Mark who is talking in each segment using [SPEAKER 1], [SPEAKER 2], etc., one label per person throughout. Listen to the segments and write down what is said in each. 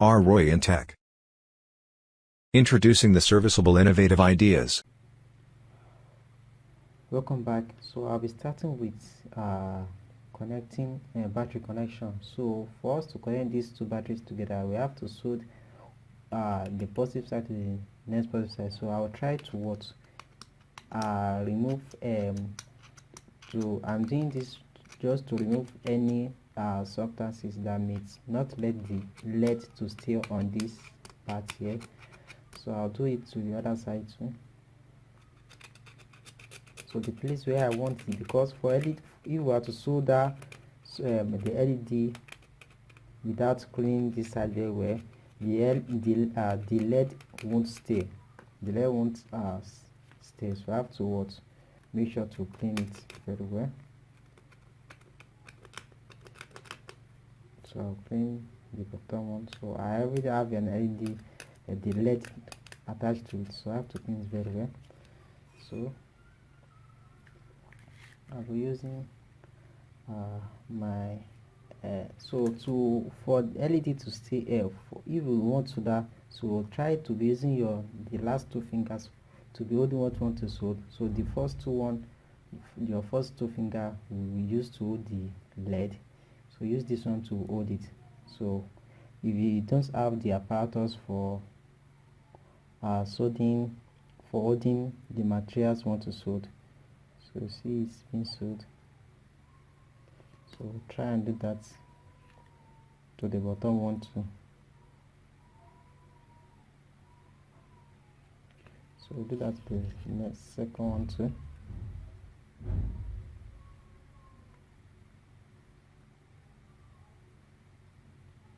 [SPEAKER 1] R. Roy in Tech. Introducing the serviceable innovative ideas.
[SPEAKER 2] Welcome back. So I'll be starting with connecting battery connection. So for us to connect these two batteries together, we have to solder the positive side to the next positive side. So I'll try to remove I'm doing this just to remove any substances that may not let the lead to stay on this part here. So I'll do it to the other side too. So the place where I want it, because for LED, if we are to solder the LED without cleaning this side very well, the LED won't stay. The LED won't stay. So I have to make sure to clean it very well. So I'll clean the bottom one. So I already have an LED, the LED attached to it. So I have to clean it very well. So I'll be using my for LED to stay if we want to that, so try to be using the last two fingers to be holding what you want to solder. So the first your first two finger we use to hold the LED, so use this one to hold it. So if you don't have the apparatus for soldering, for holding the materials you want to solder, so see it's being soldered. So try and do that to the bottom one too. So do that to the next second one too.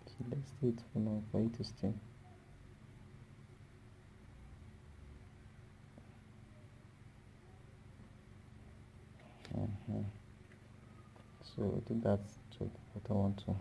[SPEAKER 2] So let's do it for now for it to stay. So do that to the bottom one too.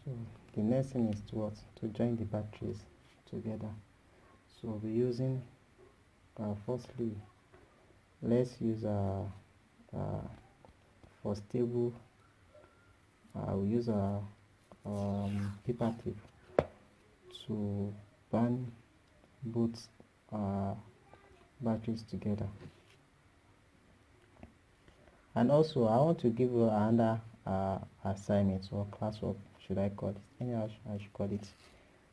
[SPEAKER 2] So the next thing is to join the batteries together. So we'll be using firstly, let's use for stable, we use a paper tape to band both batteries together. And also I want to give you another assignment or classwork, should I call it, anyhow I should call it.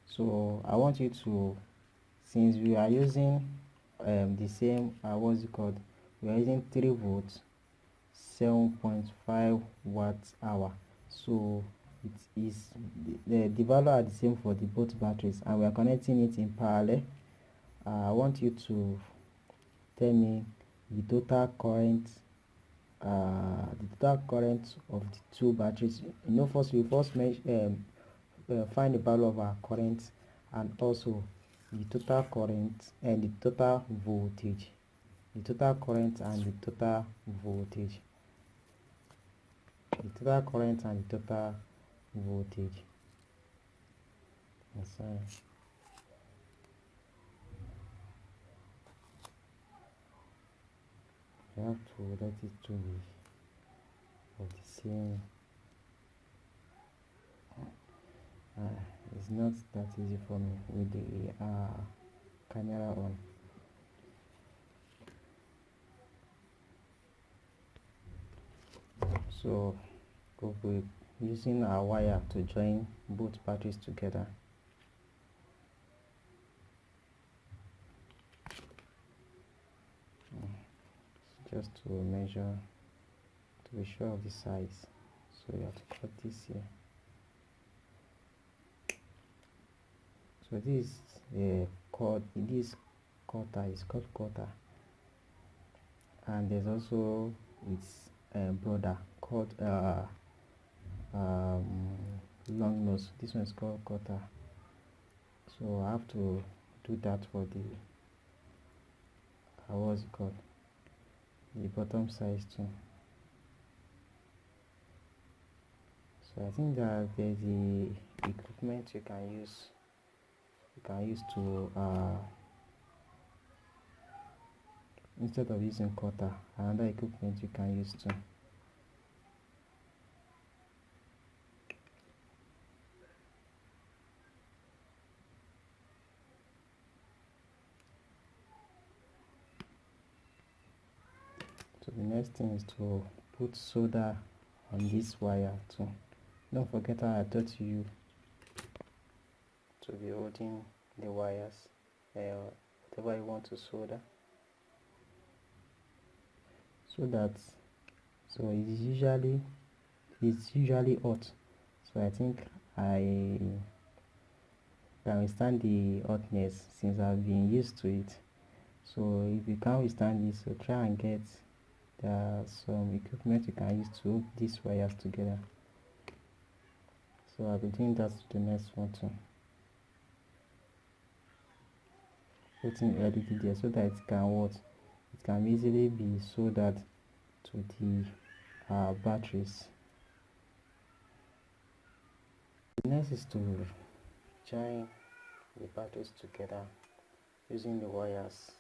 [SPEAKER 2] So I want you to, since we are using the same what's it called, we are using 3 volts 7.5 watts hour, so it is the value are the same for the both batteries, and we are connecting it in parallel. I want you to tell me the total current of the two batteries. First we find the value of our current, and also the total current and the total voltage. The total current and the total voltage. The total current and the total voltage. Sorry. You have to let it to be of the same. It's not that easy for me with the camera on. So we'll be using our wire to join both batteries together. Just to measure, to be sure of the size, so you have to cut this here. So this this cutter is called cutter, and there's also its brother called long nose. This one is called cutter. So I have to do that for the what's it called, the bottom size too. So I think that there's the equipment you can use you can use to instead of using cutter, another equipment you can use too. So the next thing is to put solder on this wire too. Don't forget how I taught you to be holding the wires, whatever you want to solder, so that it's usually hot. So I think I can withstand the hotness since I've been used to it. So if you can't withstand this, so try and get some equipment you can use to hook these wires together. So I'll be doing that to the next one too. Putting LED there so that it can easily be soldered to the batteries. The next is to join the batteries together using the wires.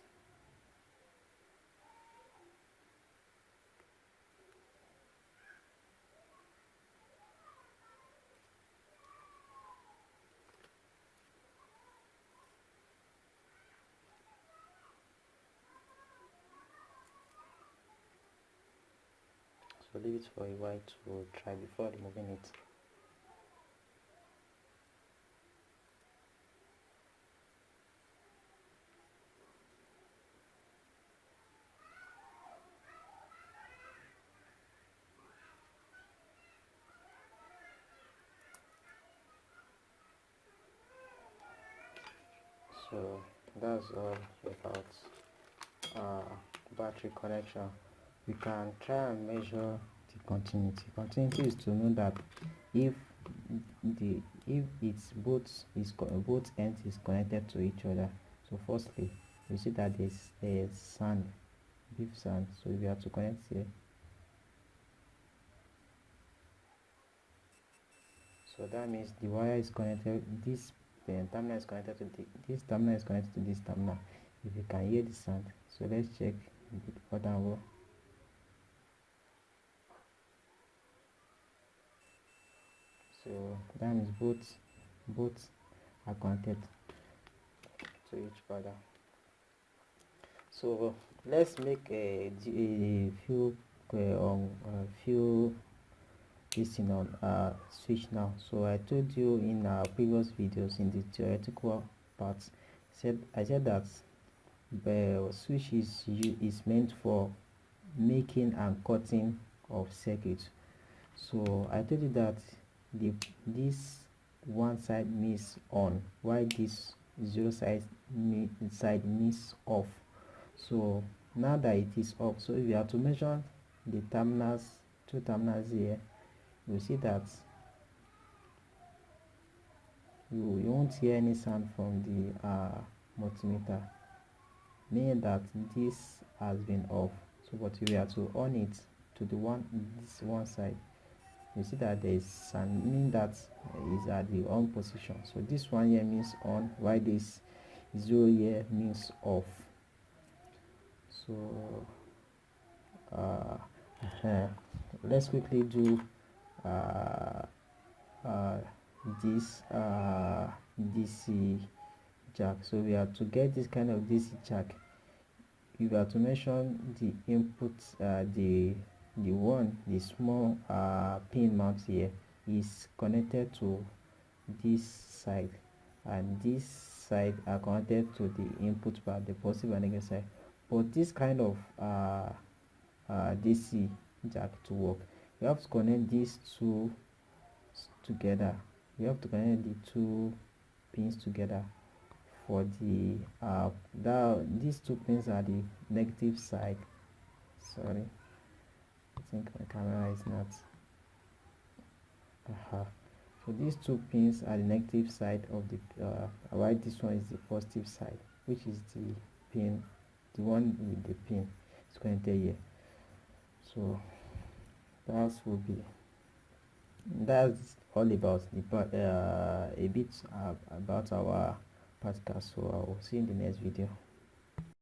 [SPEAKER 2] So leave it for a while to try before removing it. So that's all about battery connection. We can try and measure the continuity. Continuity is to know that if both ends is connected to each other. So firstly, you see that there's a sand, beef sand. So we have to connect here. So that means the wire is connected. This terminal is connected to this terminal is connected to this terminal. If you can hear the sound, so let's check the other one. So that means both are connected to each other. So let's make a few listing on switch now. So I told you in our previous videos in the theoretical parts, I said that the switch is meant for making and cutting of circuits. So I told you that this one side means on, while this zero side means off. So now that it is off, so if you have to measure the two terminals here, you see that you won't hear any sound from the multimeter, meaning that this has been off. So but if you have to on it to this one side, you see that there is sound, meaning that is at the on position. So this one here means on, while this zero here means off. So let's quickly do this DC jack. So we have to get this kind of DC jack. You have to mention the input, the small pin mount here is connected to this side, and this side are connected to the input part, the positive and negative side. But this kind of DC jack to work, you have to connect these two together. You have to connect the two pins together for the these two pins are the negative side. Sorry, I think my camera is not so these two pins are the negative side of the while this one is the positive side, which is the one with the pin is connected here. So that's all about a bit about our podcast. So I will see you in the next video.